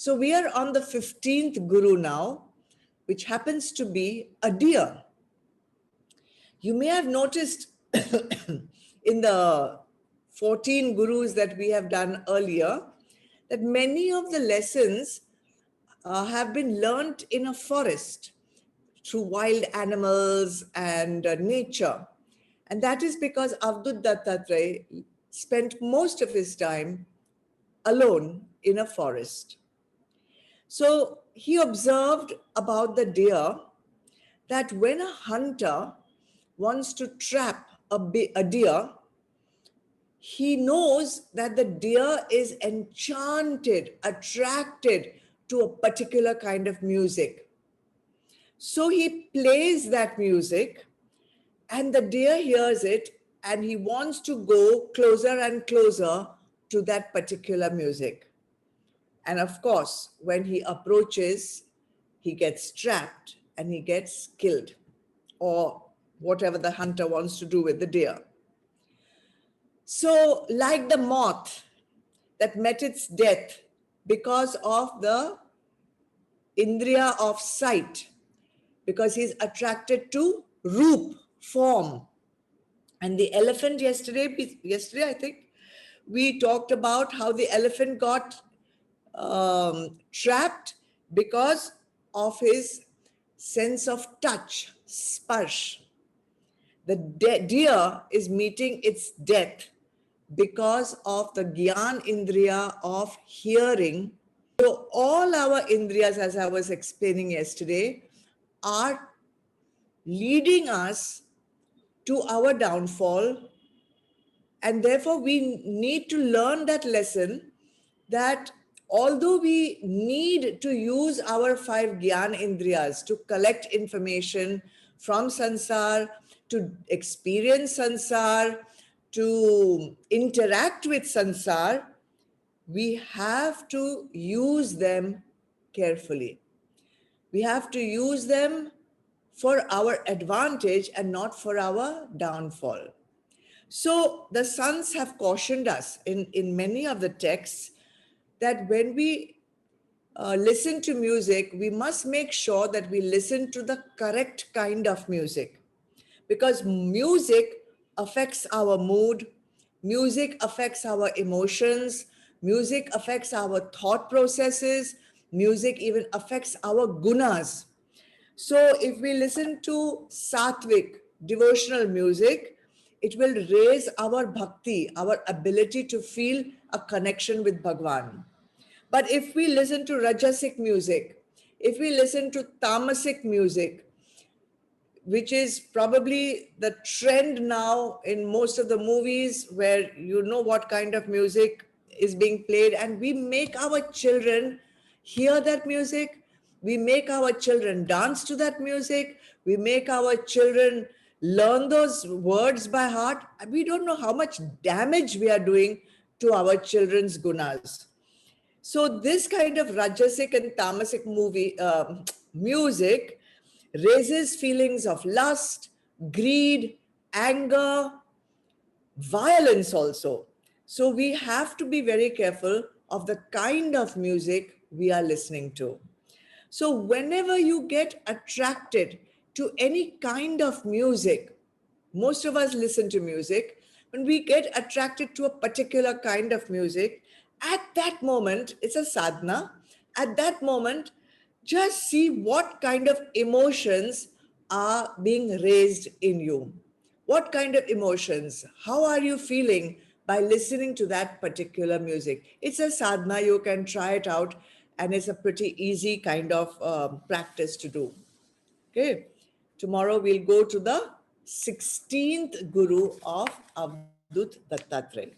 So we are on the 15th Guru now, which happens to be a deer. You may have noticed in the 14 Gurus that we have done earlier that many of the lessons have been learnt in a forest through wild animals and nature. And that is because Avadhoota Dattatraya spent most of his time alone in a forest. So he observed about the deer that when a hunter wants to trap a deer, he knows that the deer is enchanted, attracted to a particular kind of music. So he plays that music and the deer hears it and he wants to go closer and closer to that particular music. And of course, when he approaches, he gets trapped and he gets killed, or whatever the hunter wants to do with the deer. So, like the moth that met its death because of the indriya of sight, because he's attracted to roop, form. And the elephant yesterday I think, we talked about how the elephant got trapped because of his sense of touch, sparsh. The deer is meeting its death because of the Gyan Indriya of hearing. So all our Indriyas, as I was explaining yesterday, are leading us to our downfall. And therefore, we need to learn that lesson that although we need to use our 5 Gyan Indriyas to collect information from Sansar, to experience Sansar, to interact with Sansar, we have to use them carefully. We have to use them for our advantage and not for our downfall. So the sons have cautioned us in many of the texts that when we listen to music, we must make sure that we listen to the correct kind of music, because music affects our mood, music affects our emotions, music affects our thought processes, music even affects our gunas. So if we listen to sattvic, devotional music, it will raise our bhakti, our ability to feel a connection with Bhagwan. But if we listen to rajasic music, if we listen to tamasic music, which is probably the trend now in most of the movies where you know what kind of music is being played, and we make our children hear that music, we make our children dance to that music, we make our children learn those words by heart, we don't know how much damage we are doing to our children's gunas. So this kind of rajasic and tamasic music raises feelings of lust, greed, anger, violence also. So we have to be very careful of the kind of music we are listening to. So whenever you get attracted to any kind of music, most of us listen to music, when we get attracted to a particular kind of music, at that moment, it's a sadhana, at that moment, just see what kind of emotions are being raised in you. What kind of emotions? How are you feeling by listening to that particular music? It's a sadhana, you can try it out, and it's a pretty easy kind of practice to do. Okay, tomorrow we'll go to the 16th Guru of Avadhoota Dattatraya.